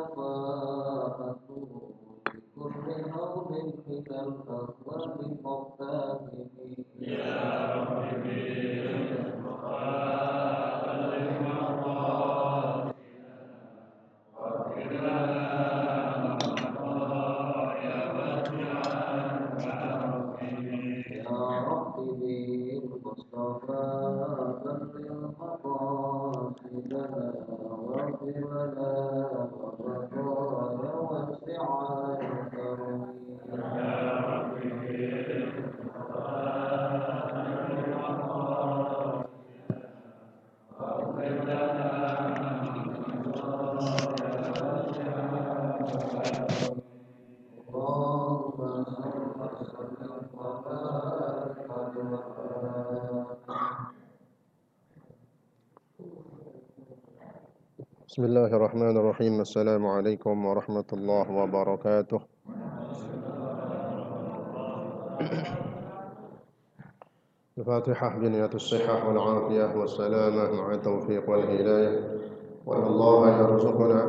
شفاعة بكل حول من الأهوال المغتابين يا رب بالمصطفى بلغ مقاصدنا واغفر لنا والرضا واسع الكرم اللهم صل وسلم وبارك على بسم الله الرحمن الرحيم. السلام عليكم ورحمة الله وبركاته. الفاتحة بنية الصحة والعافية والسلامة مع التوفيق والهداية، وأن الله يرزقنا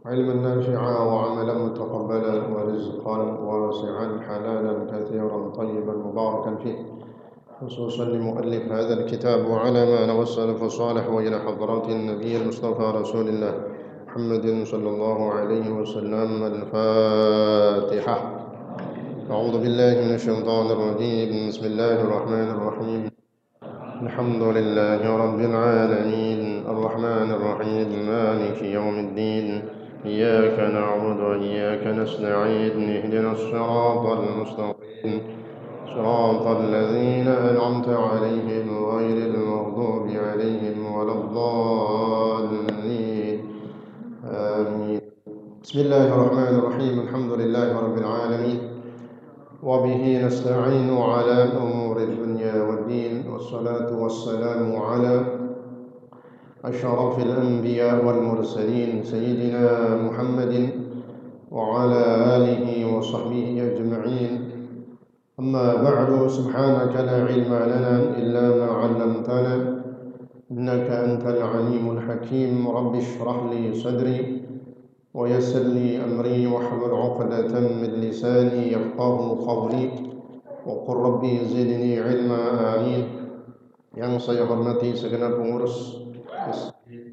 علما نافعا وعملا متقبلا ورزقا واسعا حلالا كثيرا طيبا مباركا فيه، خصوصا لمؤلف هذا الكتاب وعلى ما نوى السلف الصالح وإلى حضرات النبي المصطفى رسول الله محمد صلى الله عليه وسلم. الفاتحة. أعوذ بالله من الشيطان الرجيم. بسم الله الرحمن الرحيم. الحمد لله رب العالمين الرحمن الرحيم مالك يوم الدين، إياك نعبد وإياك نستعين، اهدنا الصراط المستقيم صراط الذين أنعمت عليهم غير المغضوب عليهم ولا الضالين، آمين. بسم الله الرحمن الرحيم. الحمد لله رب العالمين، وبه نستعين على أمور الدنيا والدين، والصلاة والسلام على أشرف الأنبياء والمرسلين سيدنا محمد وعلى آله وصحبه أجمعين. أما بعد، سبحانك لا علم لنا إلا ما علمتنا إنك أنت العليم الحكيم. رب اشرح لي صدري ويسر لي أمري واحلل عقدة من لساني يفقه قولي وقل ربي زدني علما. آمين. Yang saya hormati segenap pengurus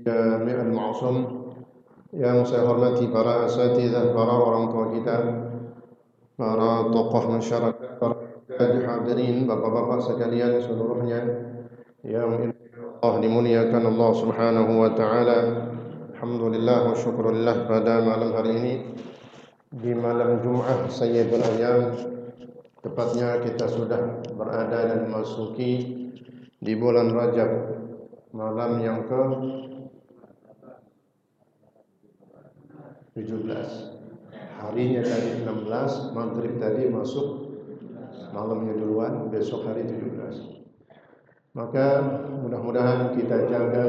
Jami' Al-Ma'asum, yang saya hormati para asatidzah, para orang tua kita, para tokoh masyarakat, para hadirin, bapak-bapak sekalian seluruhnya yang Allah dimuliakan Allah Subhanahu wa taala. Alhamdulillah wa syukurillah, pada malam hari ini, di malam Jumat Sayyidul Ayyam, tepatnya kita sudah berada dan memasuki di bulan Rajab, malam yang ke-17. Harinya tadi 16, maghrib tadi masuk, malamnya duluan, besok hari 17. Maka mudah-mudahan kita jaga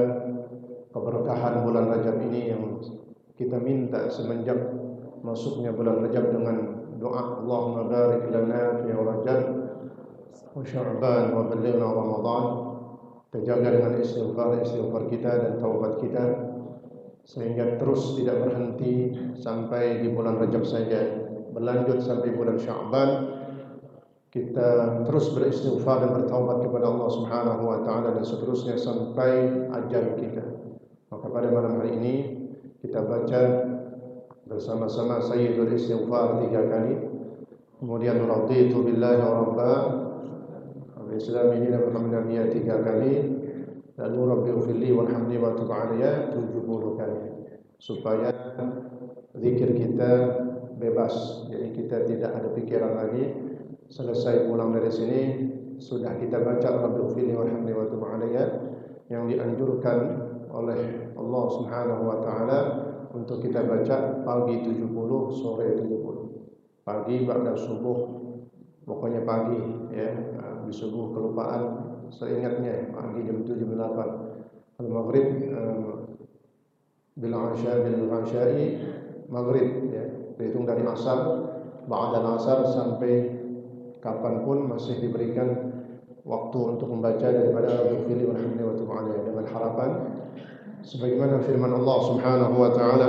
keberkahan bulan Rajab ini yang kita minta semenjak masuknya bulan Rajab dengan doa Allahumma barik lana fi Rajab wa Sya'ban wa ballighna Ramadan. Kita jaga dengan istighfar kita dan taubat kita, sehingga terus tidak berhenti sampai di bulan Rajab saja, berlanjut sampai bulan Sya'ban. Kita terus beristighfar dan bertaubat kepada Allah Subhanahu wa taala, dan seterusnya sampai ajal kita. Maka pada malam hari ini kita baca bersama-sama Sayyidul Istighfar 3 kali, kemudian raditu billahi rabba wa Islam dinan Muhammadan 3 kali, lalu rabbi ufilli warhamni wa tub alayya 70 kali, supaya zikir kita bebas. Jadi kita tidak ada pikiran lagi. Selesai pulang dari sini sudah kita baca rabbi ufilli warhamni wa tub alayya, yang dianjurkan oleh Allah Subhanahu wa taala untuk kita baca pagi 70, sore 70. Pagi ba'da subuh, pokoknya pagi ya. Habis subuh kelupaan, seingatnya pagi jam 7 jam 8. Kalau maghrib bil asya'i maghrib ya. Dihitung dari asar, ba'da asar sampai kapanpun masih diberikan waktu untuk membaca daripada Rabbil Fili wal Hamdi wa Tub alayhi, dengan harapan sebagaimana firman Allah Subhanahu wa taala,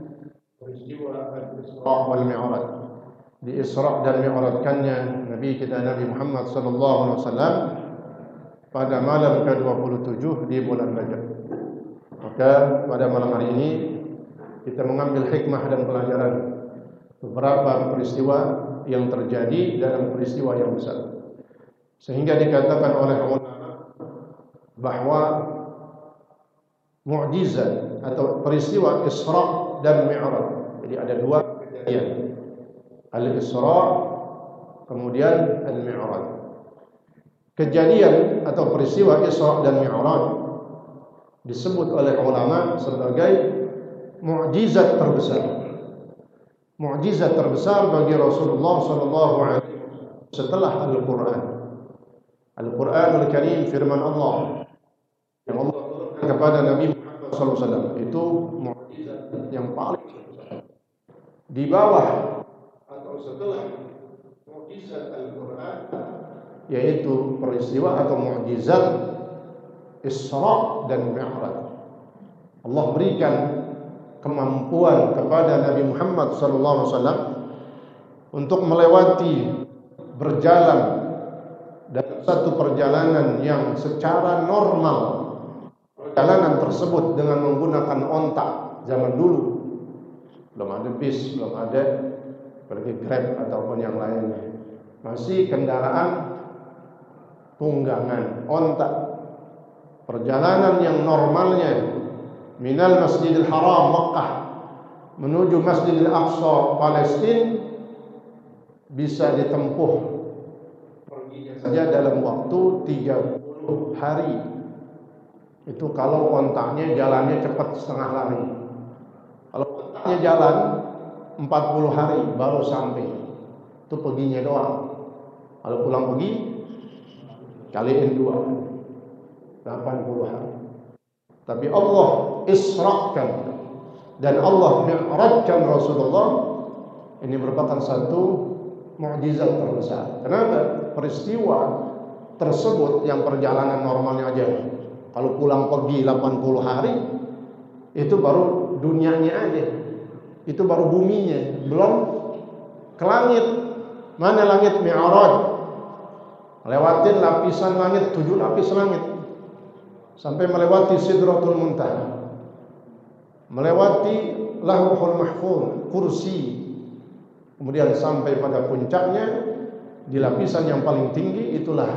Isra wal Mi'raj. Di Isra dan Mi'rajkannya Nabi kita Nabi Muhammad sallallahu alaihi wasallam pada malam ke-27 di bulan Rajab. Maka pada malam hari ini kita mengambil hikmah dan pelajaran beberapa peristiwa yang terjadi dalam peristiwa yang besar. Sehingga dikatakan oleh ulama bahwa mukjizat atau peristiwa Isra dan Mi'raj. Jadi ada dua kejadian. Al-Isra kemudian Al-Mi'raj. Kejadian atau peristiwa Isra dan Mi'raj disebut oleh ulama sebagai mukjizat terbesar. Mukjizat terbesar bagi Rasulullah sallallahu alaihi wasallam setelah Al-Qur'an. Al-Qur'anul Karim firman Allah yang Allah turunkan kepada Nabi Muhammad sallallahu alaihi wasallam itu mukjizat yang paling besar. Di bawah atau setelah mukjizat Al-Qur'an yaitu peristiwa atau mukjizat Isra dan Mi'raj. Allah berikan kemampuan kepada Nabi Muhammad sallallahu alaihi wasallam untuk melewati berjalan dalam satu perjalanan yang secara normal. Perjalanan tersebut dengan menggunakan onta zaman dulu. Belum ada bis, belum ada pergi Grab ataupun yang lainnya. Masih kendaraan tunggangan, onta. Perjalanan yang normalnya minal Masjidil Haram Makkah menuju Masjidil Aqsa Palestina bisa ditempuh perginya saja dalam waktu 30 hari. Itu kalau ontaknya jalannya cepat setengah lari. Kalau ontaknya jalan 40 hari baru sampai. Itu perginya doang. Kalau pulang pergi kaliin 2 80 hari. Tapi Allah isra'kan dan Allah mi'rajkan Rasulullah. Ini merupakan satu mukjizat terbesar. Kenapa? Peristiwa tersebut yang perjalanan normalnya aja, kalau pulang pergi 80 hari, itu baru dunianya aja, itu baru buminya, belum ke langit. Mana langit Mi'raj? Lewatin lapisan langit, 7 lapis langit, sampai melewati Sidratul Muntaha, melewati Lauhul Mahfuz, kursi, kemudian sampai pada puncaknya di lapisan yang paling tinggi, itulah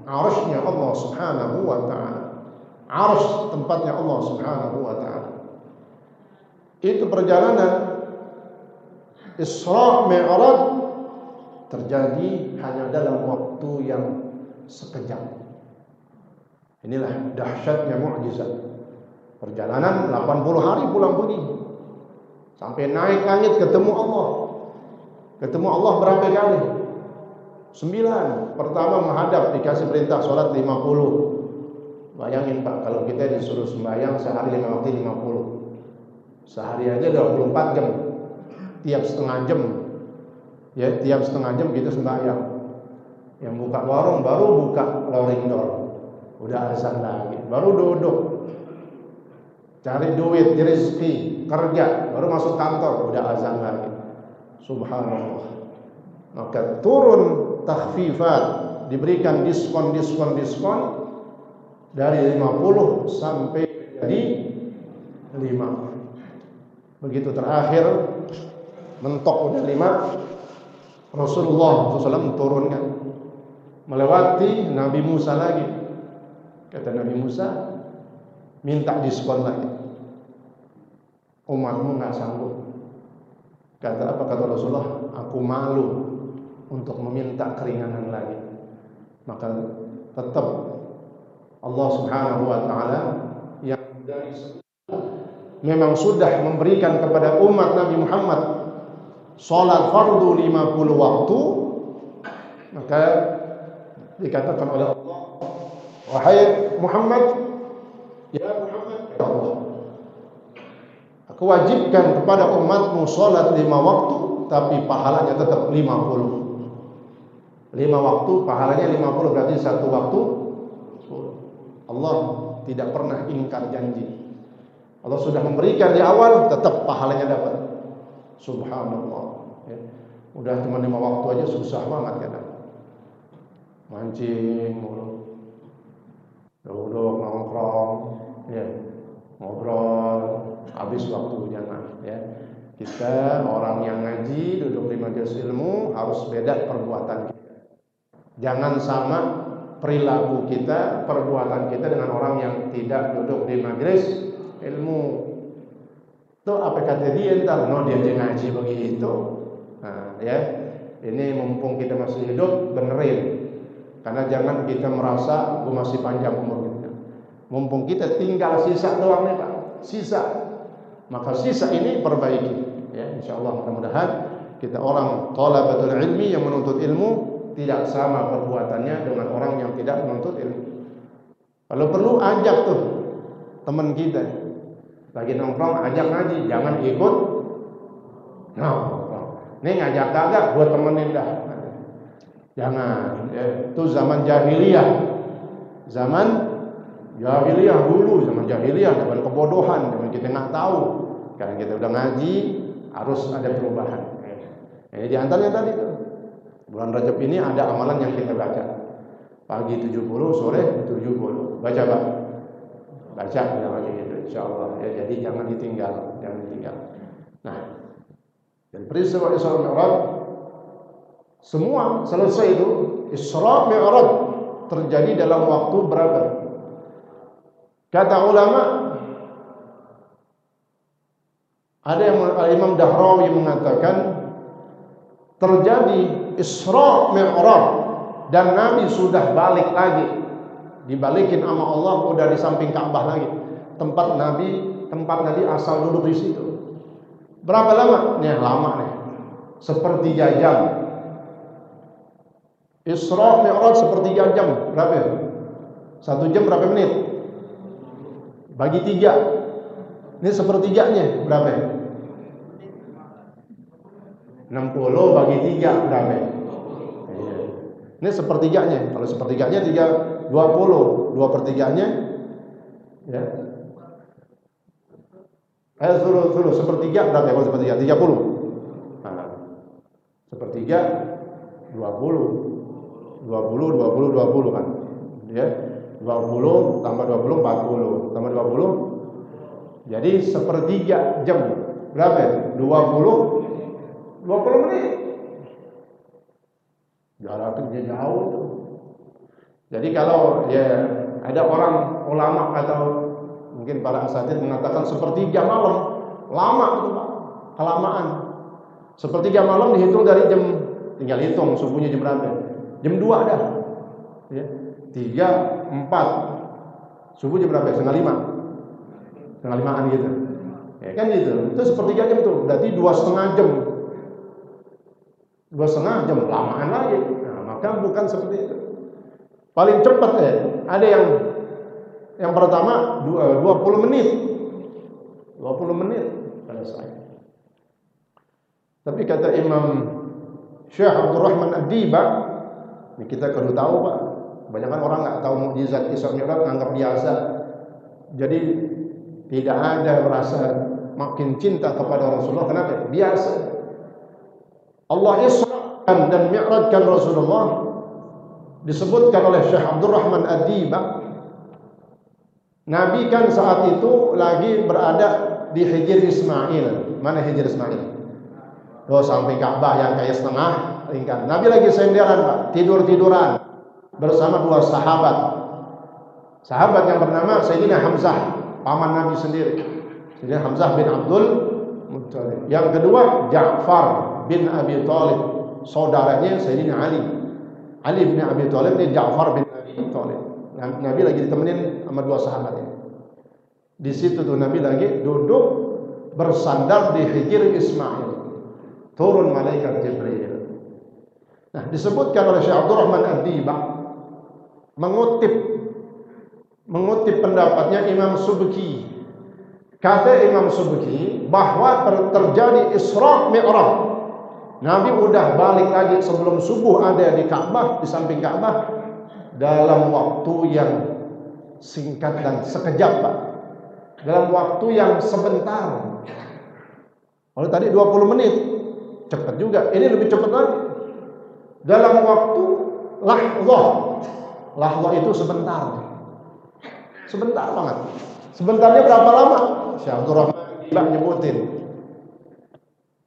arasy-Nya Allah Subhanahu wa taala. Arasy tempatnya Allah Subhanahu wa taala. Itu perjalanan Isra Mi'raj terjadi hanya dalam waktu yang sekejap. Inilah dahsyatnya mukjizat. Perjalanan 80 hari pulang pergi, sampai naik langit ketemu Allah. Ketemu Allah berapa kali? 9. Pertama menghadap, dikasih perintah sholat 50. Bayangin Pak, kalau kita disuruh sembahyang sehari 5 waktu 50. Sehari aja 24 jam. Tiap setengah jam, ya tiap setengah jam kita sembahyang. Yang buka warung baru buka loring door, udah azan lagi. Baru duduk cari duit, rezeki, kerja, baru masuk kantor, udah azan lagi. Subhanallah. Maka turun takhfifat, diberikan diskon dari 50 sampai jadi 5. Begitu terakhir mentok udah 5, Rasulullah SAW turunkan, melewati Nabi Musa lagi. Kata Nabi Musa, minta diskon lagi. Umatmu nggak sanggup. Kata apa? Kata Rasulullah, aku malu untuk meminta keringanan lagi. Maka tetap Allah Subhanahu wa taala yang dari memang sudah memberikan kepada umat Nabi Muhammad salat fardu 50 waktu, maka dikatakan oleh Allah, wahai Muhammad, ya Muhammad, ya Allah, aku wajibkan kepada umatmu salat 5 waktu, tapi pahalanya tetap 50. 5 waktu pahalanya 50, berarti 1 waktu 10. Allah tidak pernah ingkar janji. Allah sudah memberikan di awal, tetap pahalanya dapat. Subhanallah. Ya. Udah cuma 5 waktu aja susah banget kadang. Mancing mulu, duduk nongkrong, ya, ngobrol, habis waktunya ya. Kita orang yang ngaji duduk di majelis ilmu harus beda perbuatan kita. Jangan sama perilaku kita, perbuatan kita dengan orang yang tidak duduk di majelis ilmu. Itu apa kata dia ntar, no dia ngaji begitu. Nah, ya, ini mumpung kita masih hidup benerin. Karena jangan kita merasa gue masih panjang umur kita. Mumpung kita tinggal sisa doang nih Pak, sisa. Maka sisa ini perbaiki. Ya, insyaallah mudah-mudahan kita orang thalabatul ilmi yang menuntut ilmu tidak sama perbuatannya dengan orang yang tidak menuntut ilmu. Kalau perlu ajak tuh teman kita lagi nongkrong, ajak ngaji, jangan ikut nongkrong. Nih ngajak kagak, buat temenin dah. Jangan, ya. Itu zaman jahiliyah. Zaman jahiliyah dulu, zaman jahiliyah, zaman kebodohan, zaman kita nggak tahu. Karena kita udah ngaji, harus ada perubahan. Ini diantaranya tadi tuh. Bulan Rajab ini ada amalan yang kita baca. Pagi 70, sore 70. Baca Pak. Baca bilang aja gitu, insyaallah. Ya, jadi jangan ditinggal, jangan ditinggal. Nah, dan peristiwa Isra Mi'raj semua selesai itu. Isra Mi'raj terjadi dalam waktu berapa? Kata ulama, ada yang Imam Dahrawi mengatakan terjadi Isra Mi'raj dan Nabi sudah balik lagi, dibalikin sama Allah, udah di samping Ka'bah lagi. Tempat Nabi asal duduk di situ. Berapa lama? Nih lama nih. Sepertiga jam. Isra Mi'raj sepertiga jam. Berapa? 1 jam berapa menit? Bagi 3. Ini sepertiganya berapa? 60 bagi 3 berapa? Ini sepertiganya. Kalau sepertiganya 20. 2/3-nya ya. Suruh sepertiga berapa ya? Kalau sepertiga 30. Nah, sepertiga 20 kan. Ya. 20 tambah 20 40 tambah 20. Jadi sepertiga jam. Berapa ya? 20 menit. Jaraknya jauh tuh. Jadi kalau ya ada orang ulama atau mungkin para asatidz mengatakan sepertiga malam, lama itu Pak, kelamaan. Sepertiga malam dihitung dari jam, tinggal hitung subuhnya jam berapa? Jam 2 dah. Ya. 3, 4. Subuh jam berapa? 4:30. 4:30-an gitu. Ya kan gitu. Itu sepertiga jam tuh, berarti 2,5 jam. 2,5 jam lamaan lagi. Nah, maka bukan seperti itu. Paling cepat ya, ada yang pertama 20 menit. 20 menit selesai. Tapi kata Imam Syekh Abdurrahman Ad-Diba, ini kita perlu tahu Pak. Kebanyakan orang nggak tahu mukjizat Isra Mi'raj, anggap biasa. Jadi tidak ada rasa makin cinta kepada Rasulullah. Kenapa? Biasa. Allah Isra dan Mi'rajkan Rasulullah disebutkan oleh Syekh Abdurrahman Ad-Diba. Nabi kan saat itu lagi berada di Hijr Ismail. Mana Hijr Ismail? Oh, samping Ka'bah yang kayak setengah lingkaran. Nabi lagi senderan Pak, tidur-tiduran bersama 2 sahabat. Sahabat yang bernama Sayyidina Hamzah, paman Nabi sendiri. Sayyidina Hamzah bin Abdul Muttalib. Yang kedua Ja'far bin Abi Thalib, saudaranya Sayyidina Ali. Ali bin Abi Thalib ini Ja'far bin Abi Thalib. Nabi lagi ditemenin sama 2 sahabatnya. Di situ tuh Nabi lagi duduk bersandar di Hijr Ismail. Turun malaikat Jibril. Nah, disebutkan oleh Syekh Abdurrahman Ad-Diba mengutip pendapatnya Imam Subki. Kata Imam Subki bahwa terjadi Isra Mi'raj. Nabi udah balik lagi sebelum subuh ada di Ka'bah, di samping Ka'bah dalam waktu yang singkat dan sekejap Pak. Dalam waktu yang sebentar. Kalau tadi 20 menit, cepat juga. Ini lebih cepat lagi. Dalam waktu lahzah. Lahzah itu sebentar. Sebentar banget. Sebentarnya berapa lama? Syekh Abdul Rahman Tiba nyebutin.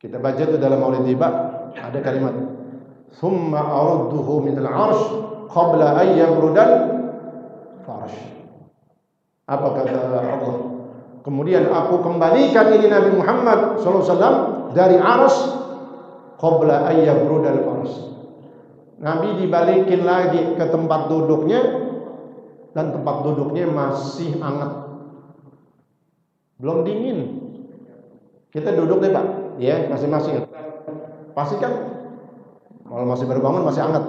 Kita baca itu dalam Maulid Tiba ada kalimat "Tsumma a'udduhu minal 'arsy qabla an yabrudal farsh." Apa kata Allah? Kemudian aku kembalikan ini Nabi Muhammad SAW dari arsy qabla an yabrudal farsh. Nabi dibalikin lagi ke tempat duduknya dan tempat duduknya masih hangat. Belum dingin. Kita duduk deh Pak, ya masing-masing. Pasti kan kalau masih baru bangun masih hangat.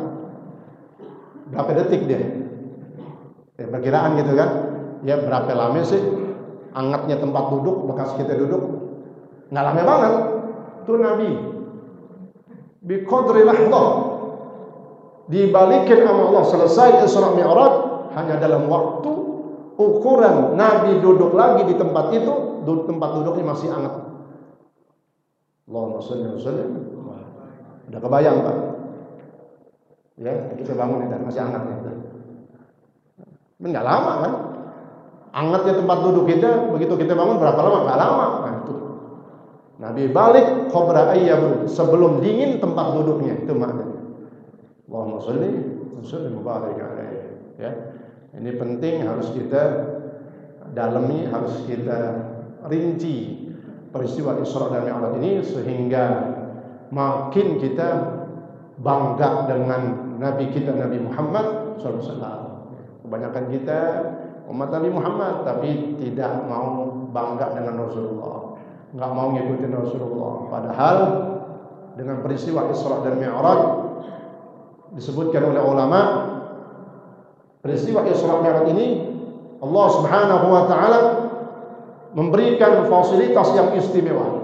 Berapa detik dia? Ya, perkiraan gitu kan? Ya berapa lama sih hangatnya tempat duduk bekas kita duduk? Nggak lama banget. Itu Nabi. Bi qadri lahzah. Dibalikin sama Allah selesai Isra Mi'raj hanya dalam waktu ukuran Nabi duduk lagi di tempat itu, tempat duduknya masih hangat. Allahumma shalli wa sallim. Udah kebayang Pak? Ya, kita bangun itu masih hangat itu. Enggak lama kan? Hangatnya tempat duduk kita, begitu kita bangun berapa lama? Enggak lama. Nah, itu. Nabi balik qabla ayyam sebelum dingin tempat duduknya, itu maknanya. Allahumma shalli wa sallim mubarak alaihi. Ya. Ini penting harus kita dalami, harus kita rinci peristiwa Isra dan Mi'raj ini sehingga makin kita bangga dengan Nabi kita Nabi Muhammad SAW. Kebanyakan kita umat Nabi Muhammad tapi tidak mau bangga dengan Rasulullah, nggak mau ngikutin Rasulullah. Padahal dengan peristiwa Isra dan Mi'raj disebutkan oleh ulama, peristiwa Isra Mi'raj ini Allah Subhanahu wa taala memberikan fasilitas yang istimewa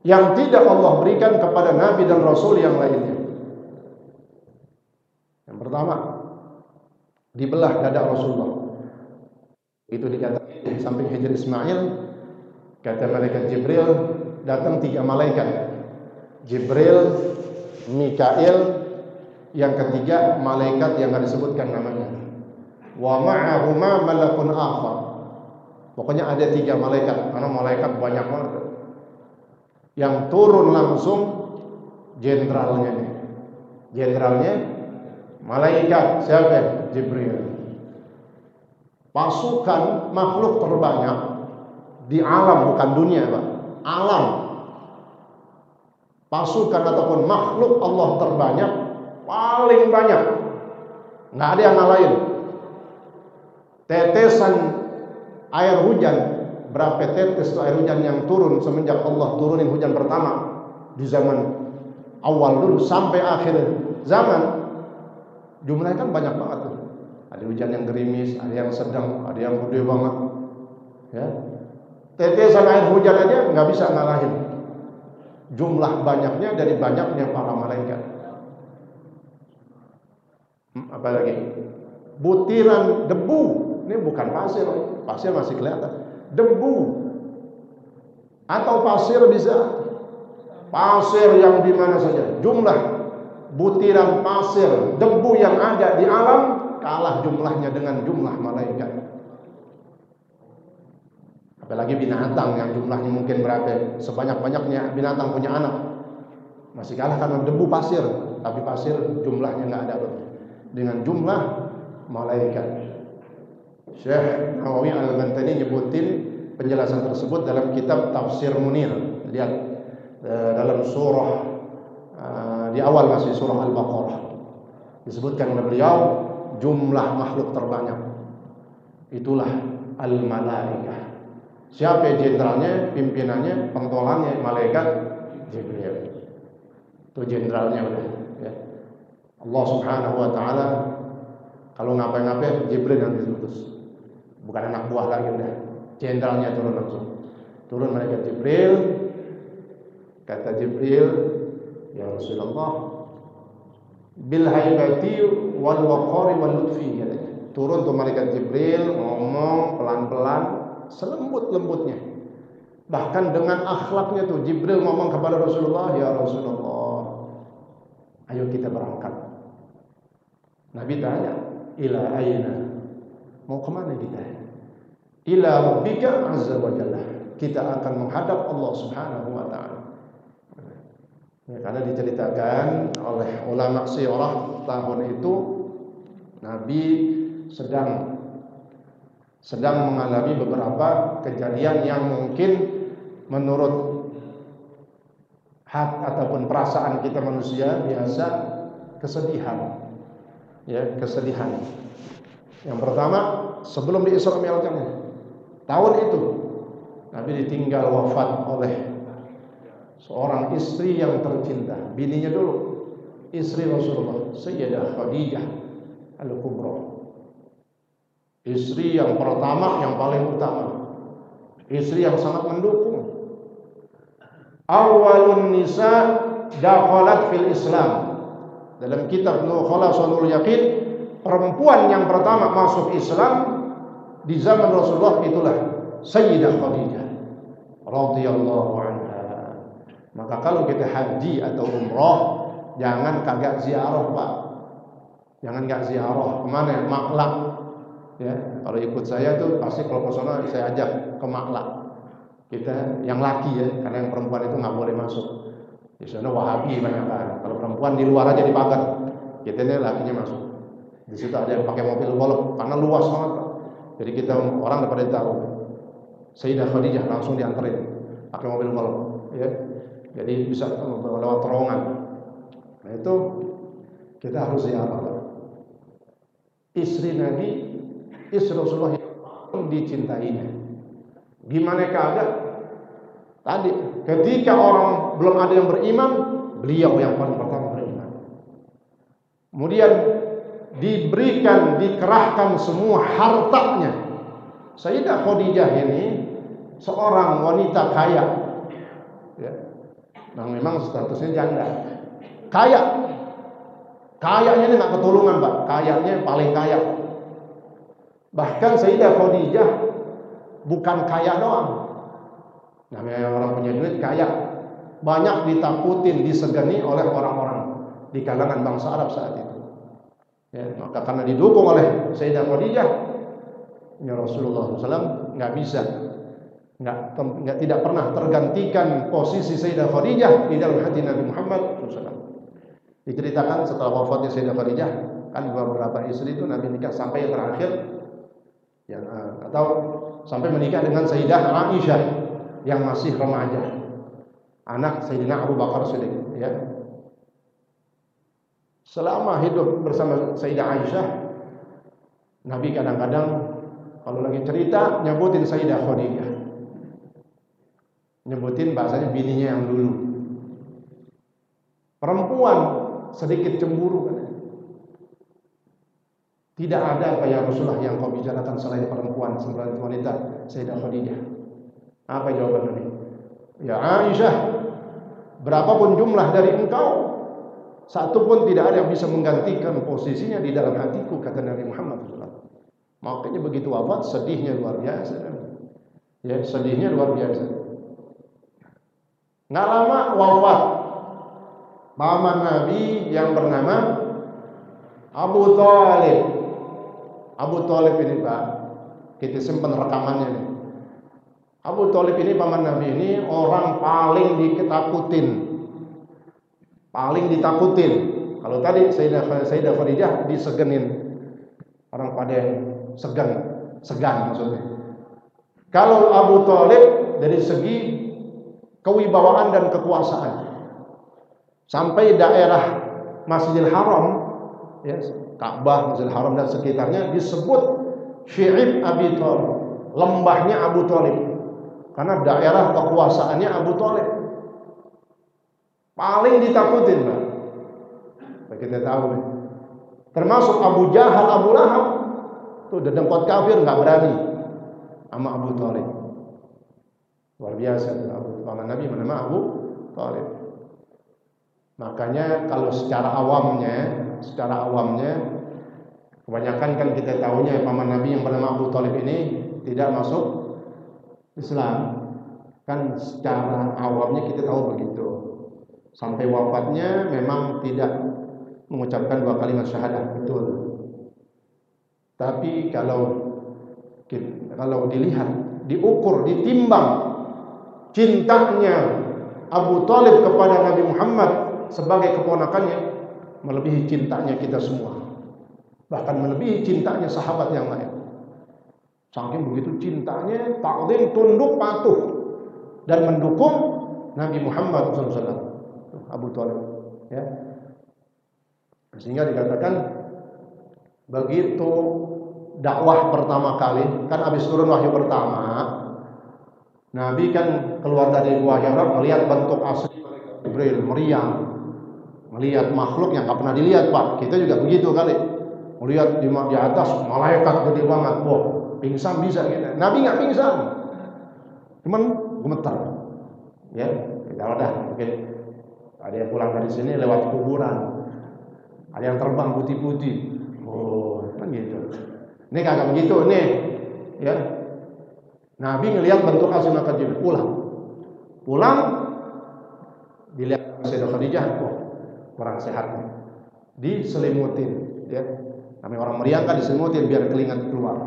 yang tidak Allah berikan kepada nabi dan rasul yang lainnya. Yang pertama, dibelah dada Rasulullah. Itu dikatakan di samping Hijr Ismail, kata malaikat Jibril, datang 3 malaikat. Jibril, Mikail, yang ketiga malaikat yang enggak disebutkan namanya. Wa ma'ahuma malakun akhar. Pokoknya ada 3 malaikat, karena malaikat banyak banget. Yang turun langsung jenderalnya nih. Jenderalnya malaikat siapa? Jibril. Pasukan makhluk terbanyak di alam, bukan dunia, Pak. Alam. Pasukan ataupun makhluk Allah terbanyak, paling banyak. Nggak ada yang ngalahin. Tetesan air hujan, berapa tetes air hujan yang turun semenjak Allah turunin hujan pertama di zaman awal dulu sampai akhir zaman, jumlahnya kan banyak banget tuh. Ada hujan yang gerimis, ada yang sedang, ada yang gede banget. Ya, tetesan air hujan aja nggak bisa ngalahin jumlah banyaknya dari banyaknya para malaikat. Apalagi butiran debu, ini bukan pasir, pasir masih kelihatan. Debu atau pasir bisa, pasir yang di mana saja, jumlah butiran pasir debu yang ada di alam kalah jumlahnya dengan jumlah malaikat. Apalagi binatang yang jumlahnya mungkin berapa, sebanyak-banyaknya binatang punya anak, masih kalah karena debu pasir. Tapi pasir jumlahnya nggak ada dengan jumlah malaikat. Syekh Nawawi Al-Bantani nyebutin penjelasan tersebut dalam kitab Tafsir Munir. Lihat dalam surah di awal masih surah Al-Baqarah disebutkan oleh beliau jumlah makhluk terbanyak itulah al-malaikah. Siapa jenderalnya, pimpinannya, pentolannya? Malaikat Jibril. Itu jenderalnya udah ya. Allah Subhanahu wa taala kalau ngapain-ngapain Jibril yang diutus. Bukan anak buah lagi udah. Jenderalnya turun langsung. Turun malaikat Jibril. Kata Jibril, ya Rasulullah, bil haibati wal waqari wal lutfi. Turun tuh malaikat Jibril ngomong pelan-pelan, selembut-lembutnya. Bahkan dengan akhlaknya tuh Jibril ngomong kepada Rasulullah, "Ya Rasulullah, ayo kita berangkat." Nabi tanya, "Ila aina?" Mau kemana kita? Ila rabbika azza wa jalla. Kita akan menghadap Allah Subhanahu wa taala. Ya, karena diceritakan oleh ulama sirah tahun itu Nabi sedang mengalami beberapa kejadian yang mungkin menurut hak ataupun perasaan kita manusia biasa kesedihan. Ya, kesedihan. Yang pertama, sebelum di Isra Mi'rajnya, tahun itu Nabi ditinggal wafat oleh seorang istri yang tercinta, bininya dulu, istri Rasulullah, Sayyidah Khadijah Al-Kubra. Istri yang pertama, yang paling utama, istri yang sangat mendukung. Awalun nisa dakhalat fil Islam. Dalam kitab Khulasatul Yaqin, perempuan yang pertama masuk Islam di zaman Rasulullah itulah Sayyidah Khadijah radhiyallahu anha. Maka kalau kita haji atau umrah, jangan kagak ziarah, Pak. Jangan enggak ziarah. Kemana? Maklak. Ya, kalau ikut saya tuh pasti kalau ke sana saya ajak ke Maklak. Kita yang laki ya, karena yang perempuan itu nggak boleh masuk. Di sana Wahabi banyak kan. Kalau perempuan di luar aja dipagar. Kita ini lakinya masuk. Di situ ada yang pakai mobil golf karena luas banget, Pak. Jadi kita orang daripada tahu. Sayyidah Khadijah langsung dianterin pakai mobil golf, ya. Jadi bisa lewat terowongan. Nah itu kita harus ziarah. Istri Nabi, istri Rasulullah yang dicintainya. Gimana keadaan? Tadi ketika orang belum ada yang beriman, beliau yang paling pertama beriman. Kemudian dikerahkan semua hartanya. Sayyidah Khadijah ini seorang wanita kaya, ya. Nah memang statusnya janda, kayanya ini nggak ketulungan, Pak. Kayanya paling kaya. Bahkan Sayyidah Khadijah bukan kaya doang. Namanya orang punya duit kaya, banyak ditakutin, disegani oleh orang-orang di kalangan bangsa Arab saat itu. Ya, maka karena didukung oleh Sayyidah Khadijah, ya Rasulullah SAW tidak pernah tergantikan posisi Sayyidah Khadijah di dalam hati Nabi Muhammad SAW. Diceritakan setelah wafatnya Sayyidah Khadijah, kan beberapa istri itu Nabi nikah sampai yang terakhir, ya, atau sampai menikah dengan Sayyidah Aisyah yang masih remaja, anak Sayyidina Abu Bakar Siddiq. Ya. Selama hidup bersama Sayyidah Aisyah, Nabi kadang-kadang kalau lagi cerita nyebutin Sayyidah Khadijah, nyebutin bahasanya bininya yang dulu. Perempuan sedikit cemburu kan? Tidak ada kayak Rasulullah yang kau bicarakan selain perempuan, selain wanita, Sayyidah Khadijah. Apa jawaban Nabi? Ya Aisyah, berapapun jumlah dari engkau, satu pun tidak ada yang bisa menggantikan posisinya di dalam hatiku, kata Nabi Muhammad SAW. Makanya begitu wafat, sedihnya luar biasa. Ya, sedihnya luar biasa. Nggak lama wafat paman Nabi yang bernama Abu Thalib. Abu Thalib ini, Pak, kita simpan rekamannya nih. Abu Thalib ini paman Nabi ini orang paling ditakutin. Kalau tadi Sayyidah Khadijah disegenin, orang pada segan maksudnya. Kalau Abu Thalib dari segi kewibawaan dan kekuasaan, sampai daerah Masjidil Haram, ya, Ka'bah, Masjidil Haram dan sekitarnya disebut Syi'ib Abi Thalib, lembahnya Abu Thalib, karena daerah kekuasaannya Abu Thalib. Paling ditakutin, Pak. Kita tahu nih. Termasuk Abu Jahal, Abu Lahab, tuh dedengkot kafir nggak berani sama Abu Thalib. Luar biasa tuh paman Nabi bernama Abu Thalib. Makanya kalau secara awamnya kebanyakan kan kita tahunya paman Nabi yang bernama Abu Thalib ini tidak masuk Islam. Kan secara awamnya kita tahu begitu. Sampai wafatnya memang tidak mengucapkan 2 kalimat syahadat, betul. Tapi kalau dilihat, diukur, ditimbang cintanya Abu Thalib kepada Nabi Muhammad sebagai keponakannya, melebihi cintanya kita semua. Bahkan melebihi cintanya sahabat yang lain. Saking begitu cintanya, ta'zim, tunduk, patuh dan mendukung Nabi Muhammad SAW, Abu Thalib. Ya. Sehingga dikatakan begitu dakwah pertama kali, kan habis turun wahyu pertama, Nabi kan keluar dari gua Hira melihat bentuk asli Jibril, meriang, melihat makhluk yang tak pernah dilihat, Pak. Kita juga begitu kali, melihat di atas malaikat gede banget, wah, pingsan bisa gitu. Nabi nggak pingsan, cuman gemetar. Ya, kalau dah, oke. Ada yang pulang dari sini lewat kuburan, ada yang terbang putih-putih, oh, kan gitu. Ini kagak begitu, nih, ya. Nabi ngelihat bentuk asli malaikat Jibril, pulang, dilihat Sayyidah Khadijah, oh, kurang sehat, diselimutin, ya. Namanya orang meriang kan diselimutin biar keringat keluar.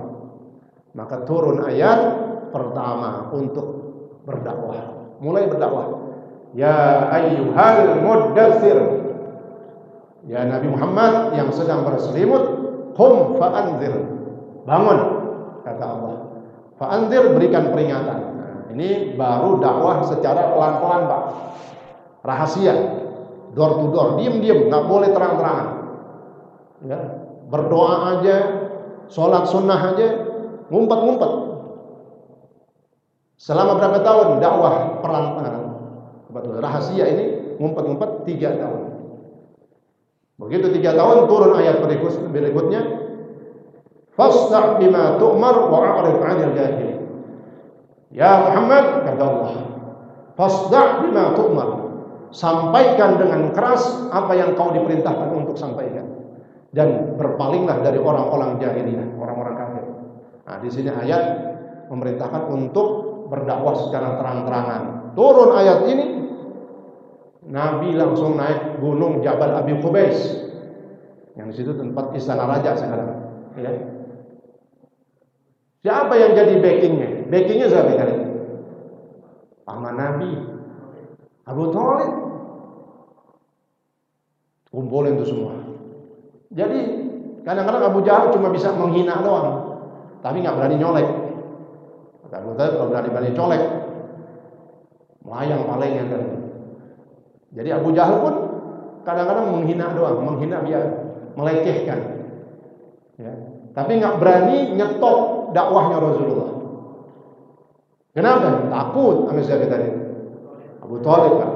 Maka turun ayat pertama untuk berdakwah, mulai berdakwah. Ya ayyuhal muddatsir, ya Nabi Muhammad yang sedang berselimut, qum fa'anzir, bangun, kata Allah. Fa'anzir, berikan peringatan. Nah, ini baru dakwah secara pelan-pelan, Pak. Rahasia, door to door, diam-diam, nggak boleh terang-terangan. Ya, berdoa aja, sholat sunnah aja, ngumpet-ngumpet. Selama berapa tahun dakwah pelan-pelan? Rahasia ini ngumpet-ngumpet 3 tahun. Begitu 3 tahun turun ayat berikutnya, fasda' bima tu'mar wa a'rid 'anil jahil. Ya Muhammad, kata Allah, fasda' bima tu'mar, sampaikan dengan keras apa yang kau diperintahkan untuk sampaikan, dan berpalinglah dari orang-orang jahiliyah, orang-orang kafir. Nah, di sini ayat memerintahkan untuk berdakwah secara terang-terangan. Turun ayat ini, Nabi langsung naik gunung Jabal Abi Qubais, yang di situ tempat istana raja sekarang. Ya. Siapa yang jadi backingnya? Backingnya siapa kali? Paman Nabi, Abu Thalib. Kumpulin itu semua. Jadi kadang-kadang Abu Jahal cuma bisa menghina doang, tapi nggak berani nyolek. Abu Thalib kalau berani colek, melayang palingnya kan. Jadi Abu Jahal pun kadang-kadang menghina doang, menghina biar melecehkan, ya. Tapi nggak berani nyetop dakwahnya Rasulullah. Kenapa? Takut sama siapa tadi? Abu Thalib, Pak.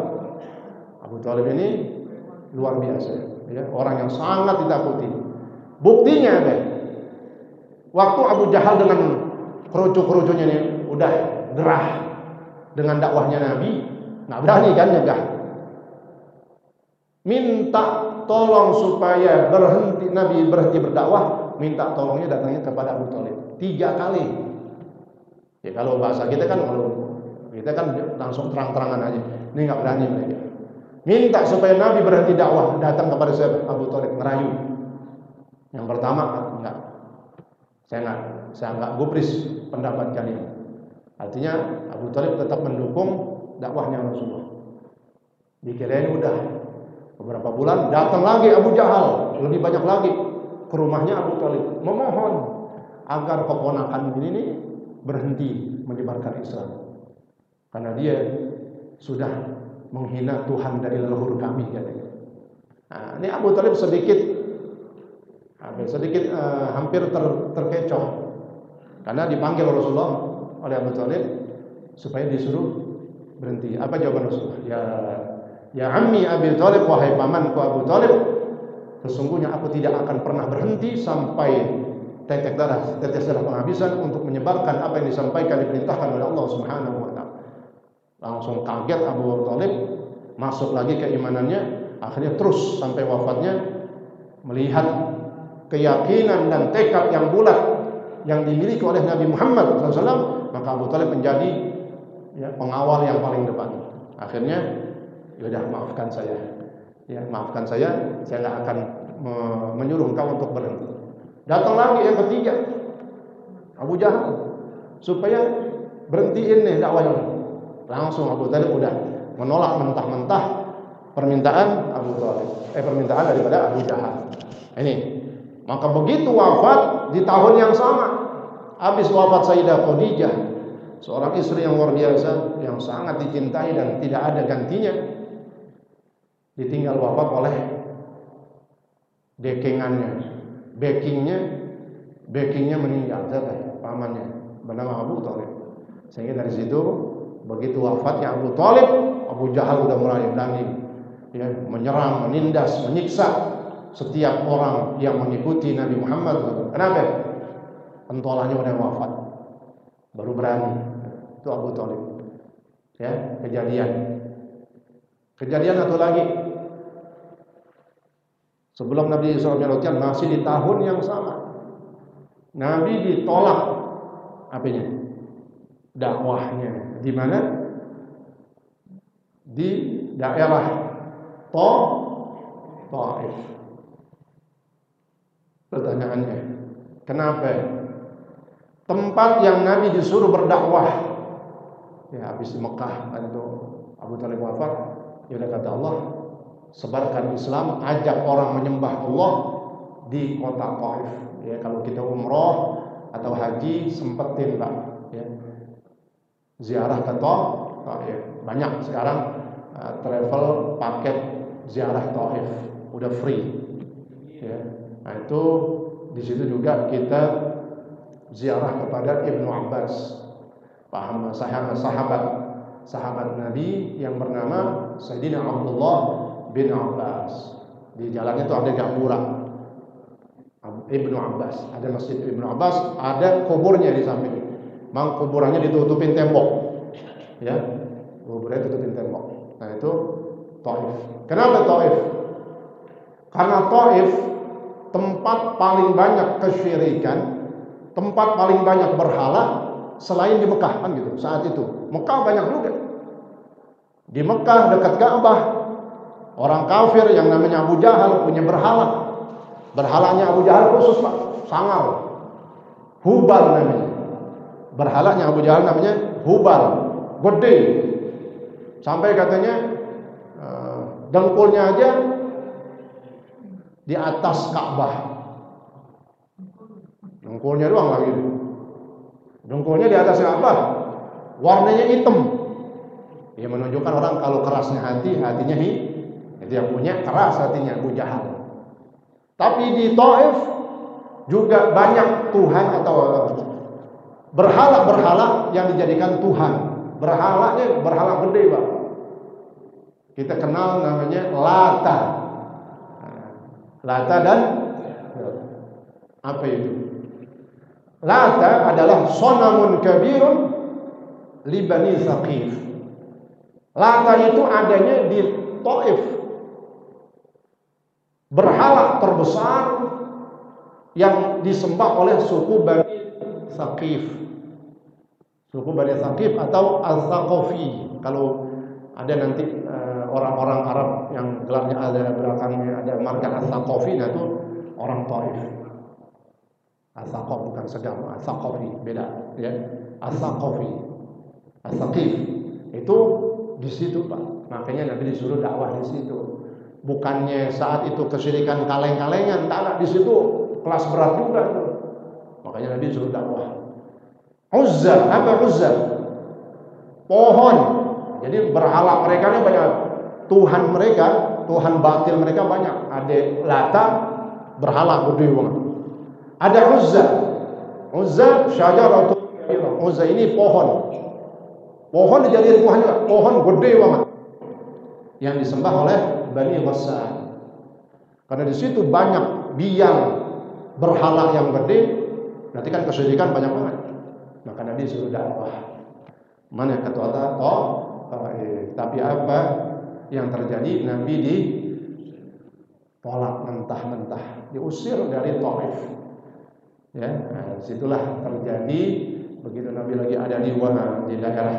Abu Thalib ini luar biasa, ya. Orang yang sangat ditakuti. Buktinya apa? Waktu Abu Jahal dengan kerucu-kerucunya ini udah gerah dengan dakwahnya Nabi, nggak berani kan nyegah. Minta tolong supaya Nabi berhenti berdakwah, minta tolongnya datangnya kepada Abu Thalib 3 kali. Ya kalau bahasa kita kan langsung terang-terangan aja. Ini nggak berani mereka. Minta supaya Nabi berhenti dakwah, datang kepada siapa? Abu Thalib, ngerayu. Yang pertama, enggak. Saya enggak gubris pendapat kalian. Artinya Abu Thalib tetap mendukung dakwahnya Rasulullah. Dikirain udah. Beberapa bulan datang lagi Abu Jahal, lebih banyak lagi ke rumahnya Abu Thalib, memohon agar keponakan ini berhenti menyebarkan Islam, karena dia sudah menghina Tuhan dari leluhur kami, katanya. Nah, ini Abu Thalib sedikit hampir terkecoh, karena dipanggil Rasulullah oleh Abu Thalib supaya disuruh berhenti. Apa jawaban Rasulullah? Ya ammi Abi Thalib, wahai pamanku Abu Thalib, sesungguhnya aku tidak akan pernah berhenti sampai tetes darah penghabisan untuk menyebarkan apa yang disampaikan, diperintahkan oleh Allah Subhanahu wa taala. Langsung kaget Abu Thalib, masuk lagi keimanannya, akhirnya terus sampai wafatnya melihat keyakinan dan tekad yang bulat yang dimiliki oleh Nabi Muhammad SAW, maka Abu Thalib menjadi ya, pengawal yang paling depan. Akhirnya, yaudah maafkan saya, ya maafkan saya nggak akan menyuruh engkau untuk berhenti. Datang lagi yang ketiga, Abu Jahal, supaya berhentiin nih dakwahnya. Langsung Abu Thalib udah menolak mentah-mentah permintaan permintaan daripada Abu Jahal. Ini, maka begitu wafat di tahun yang sama, habis wafat Sayyidah Khadijah, seorang istri yang luar biasa, yang sangat dicintai dan tidak ada gantinya, ditinggal wafat oleh backingnya meninggal, siapa? Pamannya bernama Abu Thalib. Sehingga dari situ begitu wafatnya Abu Thalib, Abu Jahal sudah mulai berani, ya, menyerang, menindas, menyiksa setiap orang yang mengikuti Nabi Muhammad. Kenapa? Pentolanya udah wafat, baru berani. Itu Abu Thalib. Ya, kejadian satu lagi. Sebelum Nabi SAW masih di tahun yang sama, Nabi ditolak apanya? Dakwahnya. Di mana? Di daerah Taif. Pertanyaannya, kenapa? Tempat yang Nabi disuruh berdakwah, ya habis di Mekah kan itu Abu Thalib wafat, ya kata Allah, sebarkan Islam, ajak orang menyembah Allah di kota Taif. Ya, kalau kita umroh atau haji sempetin Pak, ya, ziarah ke Taif. Banyak sekarang travel paket ziarah Taif udah free. Ya. Nah itu di situ juga kita ziarah kepada Ibnu Abbas, paham sahabat Nabi yang bernama Sayyidina Abdullah bin Abbas. Di jalannya itu ada gapura Ibnu Abbas, ada masjid Ibnu Abbas, ada kuburnya di samping. Mang kuburannya ditutupin tembok, ya, kuburnya ditutupin tembok. Nah itu Taif. Kenapa Taif? Karena Taif tempat paling banyak kesyirikan, tempat paling banyak berhala selain di Mekah kan gitu. Saat itu Mekah banyak juga. Di Mekah dekat Ka'bah, orang kafir yang namanya Abu Jahal punya berhala. Berhalanya Abu Jahal khusus Pak, sangar, Hubal namanya. Berhalanya Abu Jahal namanya Hubal, gede. Sampai katanya dengkulnya aja di atas Ka'bah. Dengkulnya doang lagi. Dengkulnya di atas Ka'bah. Warnanya hitam. Ya menunjukkan orang kalau kerasnya hatinya itu yang punya keras hatinya Abu Jahal. Tapi di Taif juga banyak Tuhan atau berhala-berhala yang dijadikan Tuhan. Berhalanya berhala gede Pak. Kita kenal namanya Lata. Lata dan apa itu? Lata adalah sonamun kabirun li Bani Thaqif. Lata itu adanya di Taif. Berhala terbesar yang disembah oleh suku Bani Thaqif. Suku Bani Thaqif atau Al-Thaqafi. Kalau ada nanti orang-orang Arab yang gelarnya ada belakangnya ada marga Al-Thaqafi, nah itu orang Taif. Al-Thaqaf bukan sedang, Al-Thaqafi beda, ya. Al-Thaqafi, Al-Thaqif itu di situ Pak. Makanya Nabi disuruh dakwah di situ. Bukannya saat itu kesyirikan kaleng-kalengan, tak, di situ kelas berat juga tuh. Makanya Nabi disuruh dakwah. Uzza, apa Uzza? Pohon. Jadi berhala mereka ini banyak. Tuhan mereka, Tuhan batil mereka banyak. Ada Lata, berhala gede banget. Ada Uzza. Uzza syajaratun kabirah. Uzza ini pohon. Pohon dijadikan Tuhan juga. Pohon gede banget. Yang disembah oleh Bani Ghassan. Karena di situ banyak biang berhala yang gede, nanti kan kesyirikan banyak banget. Maka Nabi suruh dakwah. Mana kata Allah? Tapi apa yang terjadi? Nabi ditolak mentah-mentah, diusir dari Taif. Ya, nah, situlah terjadi begitu Nabi lagi ada di daerah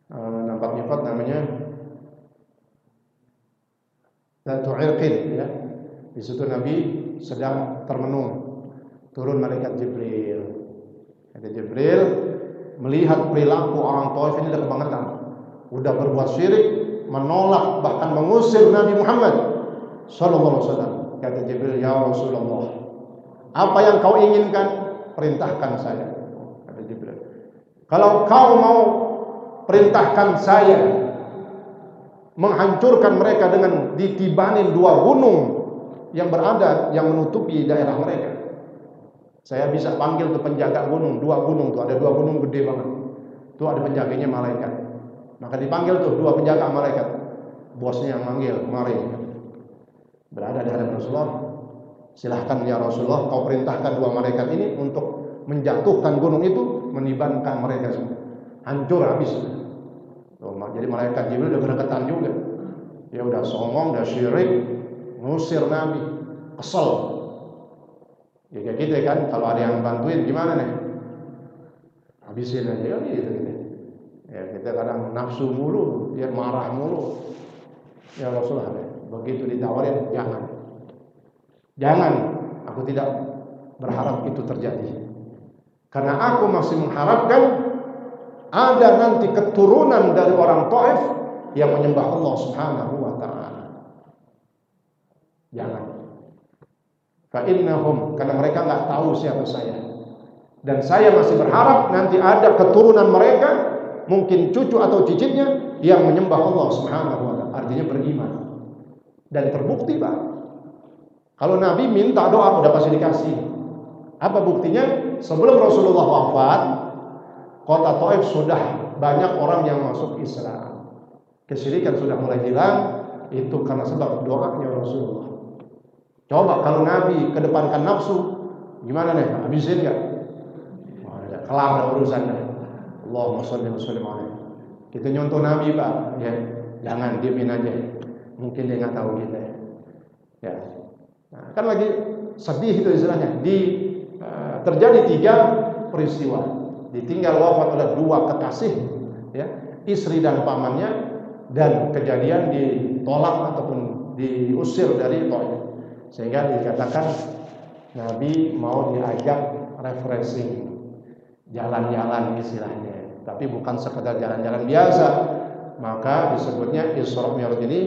Nampak nyifat namanya Zatu Irqin, ya. Di situ Nabi sedang termenung, turun malaikat Jibril. Kata Jibril melihat perilaku orang Taif ini udah kebangetan, udah berbuat syirik, menolak bahkan mengusir Nabi Muhammad sallallahu alaihi wasallam. Kata Jibril, ya Rasulullah, apa yang kau inginkan, perintahkan saya. Kata Jibril, kalau kau mau perintahkan saya menghancurkan mereka dengan ditibanin 2 gunung yang berada yang menutupi daerah mereka, saya bisa panggil tuh penjaga gunung, 2 gunung tuh, ada 2 gunung gede banget. Tuh ada penjaganya malaikat. Maka dipanggil tuh 2 penjaga malaikat. Bosnya yang manggil, mari. Berada di hadapan Rasulullah. Silahkan ya Rasulullah, kau perintahkan 2 malaikat ini untuk menjatuhkan gunung itu, menibankan mereka semua. Hancur habis. Jadi malaikat Jibril udah gergetan juga. Ya udah songong, udah syirik, ngusir Nabi, kesel. Ya kayak gitu kan, kalau ada yang bantuin gimana nih? Habisin aja ya gitu. Ya kita kadang nafsu mulu, dia marah mulu. Ya Rasulullah, begitu ditawarin jangan, aku tidak berharap itu terjadi. Karena aku masih mengharapkan ada nanti keturunan dari orang Taif yang menyembah Allah Subhanahu wa taala. Jangan. Fa innahum, karena mereka enggak tahu siapa saya. Dan saya masih berharap nanti ada keturunan mereka, mungkin cucu atau cicitnya yang menyembah Allah Subhanahu wa taala, artinya beriman. Dan terbukti, Pak. Kalau Nabi minta doa udah pasti dikasih. Apa buktinya? Sebelum Rasulullah wafat, kota Taif sudah banyak orang yang masuk Islam. Kesyirikan sudah mulai hilang, itu karena sebab doanya Rasulullah. Coba kalau Nabi kedepankan nafsu, gimana nih? Habisin enggak? Kelar urusannya. Allahumma shalli wa sallim alaihi. Kita nyontoh Nabi, Pak, ya. Jangan diemin aja. Mungkin dia enggak tahu kita. Ya. Nah, kan lagi sedih itu istilahnya. Terjadi 3 peristiwa. Ditinggal wafat oleh 2 kekasih, ya, istri dan pamannya, dan kejadian ditolak ataupun diusir dari Taif. Sehingga dikatakan Nabi mau diajak refreshing, jalan-jalan istilahnya, tapi bukan sekedar jalan-jalan biasa. Maka disebutnya Isra Mi'raj ini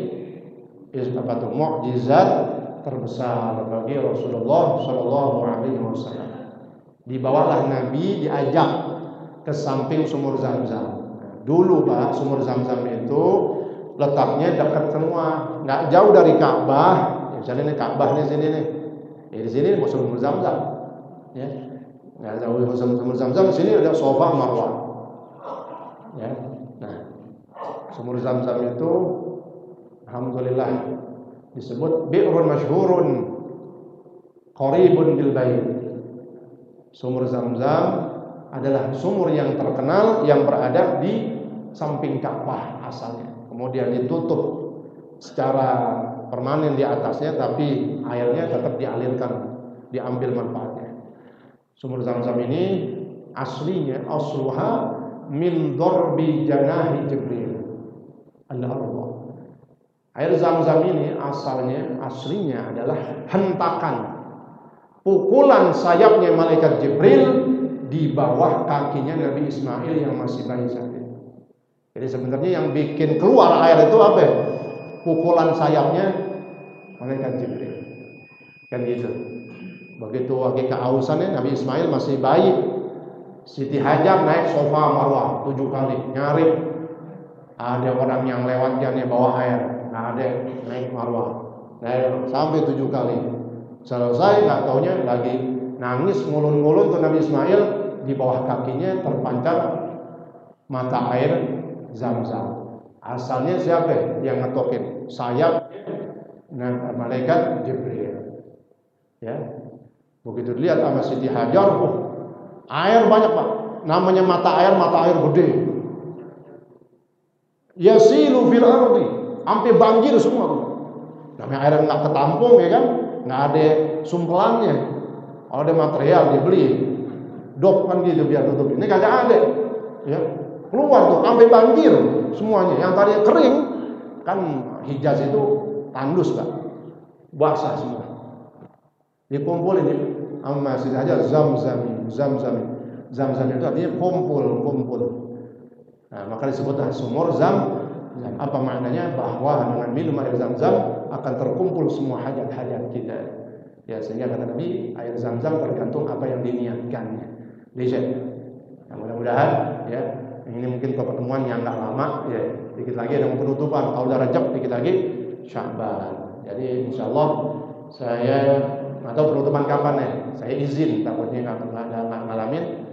mukjizat terbesar bagi Rasulullah sallallahu alaihi wasallam. Dibawalah Nabi, diajak ke samping sumur Zam-Zam. Dulu, Pak, sumur Zam-Zam itu letaknya dekat semua, nggak jauh dari Ka'bah. Misalnya nih Ka'bahnya sini nih, ya di sini sumur Zam-Zam, ya. Nggak jauh dari sumur Zam-Zam, sini ada Safa Marwah, ya. Nah, sumur Zam-Zam itu, alhamdulillah, disebut bi'run masyhurun qaribun bil bait. Sumur Zam-Zam adalah sumur yang terkenal yang berada di samping Ka'bah asalnya. Kemudian ditutup secara permanen di atasnya, tapi airnya tetap dialirkan, diambil manfaatnya. Sumur Zam-Zam ini aslinya asluha min darbi janahi Jibril. Allah. Air Zam-Zam ini aslinya adalah hentakan, pukulan sayapnya malaikat Jibril di bawah kakinya Nabi Ismail yang masih bayi saat itu. Jadi sebenarnya yang bikin keluar air itu apa? Pukulan sayapnya malaikat Jibril. Kan gitu. Begitu lagi kehausannya, Nabi Ismail masih bayi, Siti Hajar naik Safa Marwah 7 kali nyari ada orang yang lewat jalannya bawa air. Nah, ada naik Marwah, naik sampai 7 kali. Selesai, nggak taunya lagi nangis ngulun-ngulun tuh Nabi Ismail, di bawah kakinya terpancar mata air Zam-Zam. Asalnya siapa yang ngetokin? Sayap malaikat Jibril. Ya, begitu dilihat sama Siti Hajar, air banyak, Pak. Namanya mata air gede. Yasilu fil ardi, sampai banjir semua tuh. Namanya air nggak ketampung, ya kan? Nggak ada sumpelannya. Kalau ada material dibeli dok kan gitu biar tutup. Ini kagak ada, ya. keluar tuh sampai banjir semuanya. Yang tadi kering kan Hijaz itu tandus Pak, basah semua. Dikumpulin di masjid aja Zam-zam itu artinya kumpul. Nah, maka disebutlah sumur zam. Apa maknanya? Bahwa dengan minum air Zam-zam akan terkumpul semua hajat-hajat kita. Ya, sehingga kata Nabi, air Zam-zam tergantung apa yang diniatkannya. Lihat. Nah, mudah-mudahan ya, ini mungkin pertemuan yang enggak lama ya. Dikit lagi ada penutupan, kalau udah Rajab dikit lagi Sya'ban. Jadi insyaallah saya atau penutupan kapan ya? Saya izin takutnya enggak ngalamin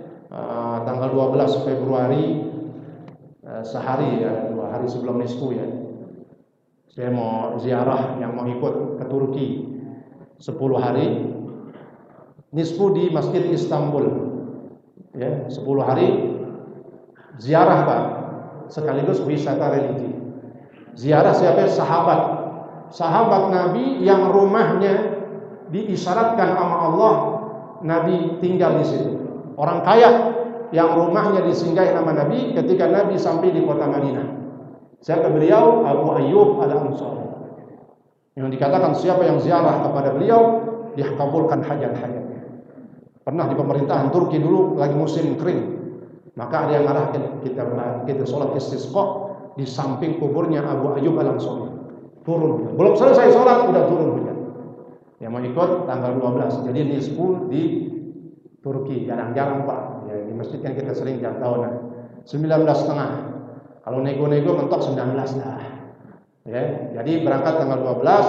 tanggal 12 Februari sehari ya, 2 hari sebelum nisfu ya. Saya mau ziarah yang mau ikut ke Turki 10 hari nisfu di Masjid Istanbul. Ya, 10 hari ziarah Pak, sekaligus wisata religi. Ziarah siapa? Sahabat Nabi yang rumahnya diisyaratkan sama Allah, Nabi tinggal di situ. Orang kaya yang rumahnya disinggahi nama Nabi ketika Nabi sampai di kota Madinah. Siapa beliau? Abu Ayyub Al-Ansari. Yang dikatakan siapa yang ziarah kepada beliau dikabulkan hajat-hajatnya. Pernah di pemerintahan Turki dulu lagi musim kering, maka ada yang ngarahkan kita sholat istisqa di samping kuburnya Abu Ayyub Al-Ansari. Turun, belum selesai sholat udah turun hujan. Yang mau ikut tanggal 12. Jadi nisfu di Turki, jarang-jarang Pak. Ya, di masjid kan kita sering tiap tahun 19,5. Kalau nego-nego mentok 19 dah. Ya, jadi berangkat tanggal 12.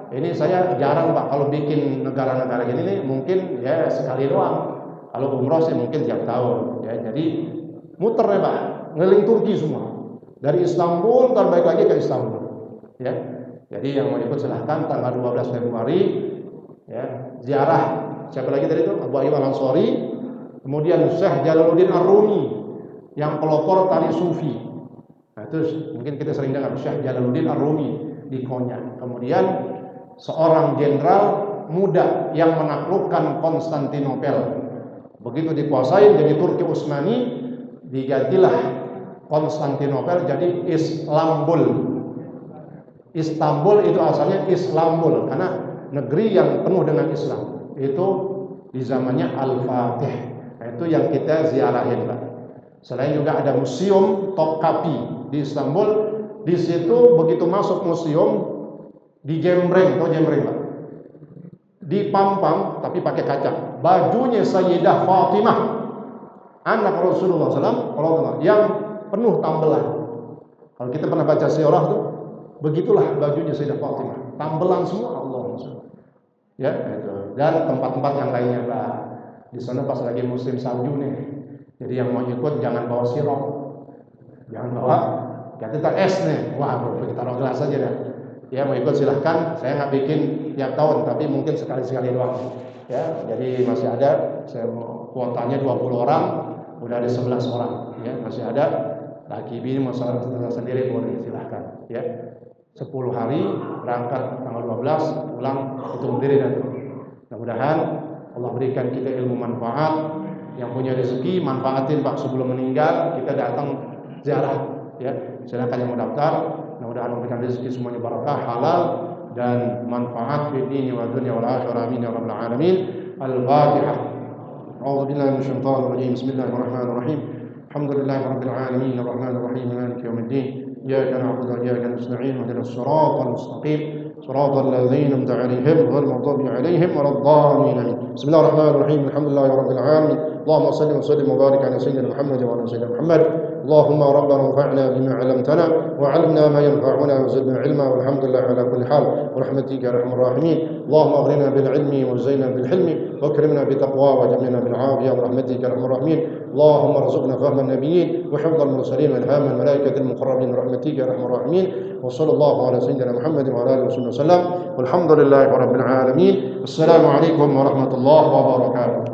Ini saya jarang Pak kalau bikin negara-negara gini nih, mungkin ya sekali doang. Kalau umroh sih mungkin tiap tahun. Ya, jadi muter ya Pak, ngeliling Turki semua. Dari Istanbul ntar balik lagi ke Istanbul. Ya. Jadi yang mau ikut silahkan tanggal 12 Februari ya, ziarah. Siapa lagi tadi itu? Abu Ayyub Al-Ansari. Kemudian Syekh Jalaluddin Ar-Rumi yang pelopor tari sufi. Nah, terus mungkin kita sering dengar Syekh Jalaluddin Ar-Rumi di Konya. Kemudian seorang jenderal muda yang menaklukkan Konstantinopel. Begitu dikuasai jadi Turki Utsmani, digantilah Konstantinopel jadi Istanbul itu asalnya Islambul karena negeri yang penuh dengan Islam. Itu di zamannya Al-Fatih. Nah, itu yang kita ziarahin Pak. Selain juga ada museum Topkapi di Istanbul. Di situ begitu masuk museum dijembreng, tahu jembreng Pak? Dipampang tapi pakai kaca. Bajunya Sayyidah Fatimah, anak Rasulullah SAW yang penuh tambelan. Kalau kita pernah baca sejarah tuh, begitulah bajunya Sayyidah Fatimah, tambelan semua Allah. Ya, itu. Dan tempat-tempat yang lainnya Pak. Di sana pas lagi musim salju nih. Jadi yang mau ikut jangan bawa sirup. Jangan bawa kita es nih. Wah, kita taruh gelas aja dah. Ya, mau ikut silahkan. Saya nggak bikin tiap tahun, tapi mungkin sekali-sekali doang. Ya, jadi masih ada. Saya mau kuotanya 20 orang, udah ada 11 orang. Ya, masih ada. Laki bini mau sholat sendiri boleh silahkan. Ya. 10 hari berangkat tanggal 12 pulang hitung diri dan itu. Mudah-mudahan Allah berikan kita ilmu manfaat. Yang punya rezeki manfaatin Pak sebelum meninggal kita datang ziarah ya. Silakan yang mau daftar. Mudah-mudahan memberikan rezeki semuanya barakah, halal dan manfaat fi dini wa dunya wal akhirah. Amin ya rabbal alamin. Al-Fatihah. A'udzu billahi minasyaitonir rajim. Bismillahirrahmanirrahim. Alhamdulillahi rabbil alamin arrahmanir rahim maliki yaumiddin. إياك نعبد وإياك نستعين واهدنا الصراط المستقيم صراط الذين أنعمت عليهم غير المغضوب عليهم ولا الضالين بسم الله الرحمن الرحيم الحمد لله رب العالمين اللهم صل وسلم وبارك على سيدنا محمد وعلى سيدنا محمد اللهم ربنا انفعنا بما علمتنا وعلمنا ما ينفعنا وزدنا علما والحمد لله على كل حال برحمتك يا ارحم الراحمين اللهم اغننا بالعلم وزينا بالحلم واكرمنا بالتقوى وجملنا بالعافيه برحمتك يا ارحم الراحمين اللهم ارزقنا فهم النبيين وحفظ المرسلين والهام الملائكه المقربين برحمتك يا ارحم الراحمين وصلى الله على سيدنا محمد وعلى اله وصحبه وسلم والحمد لله رب العالمين السلام عليكم ورحمه الله وبركاته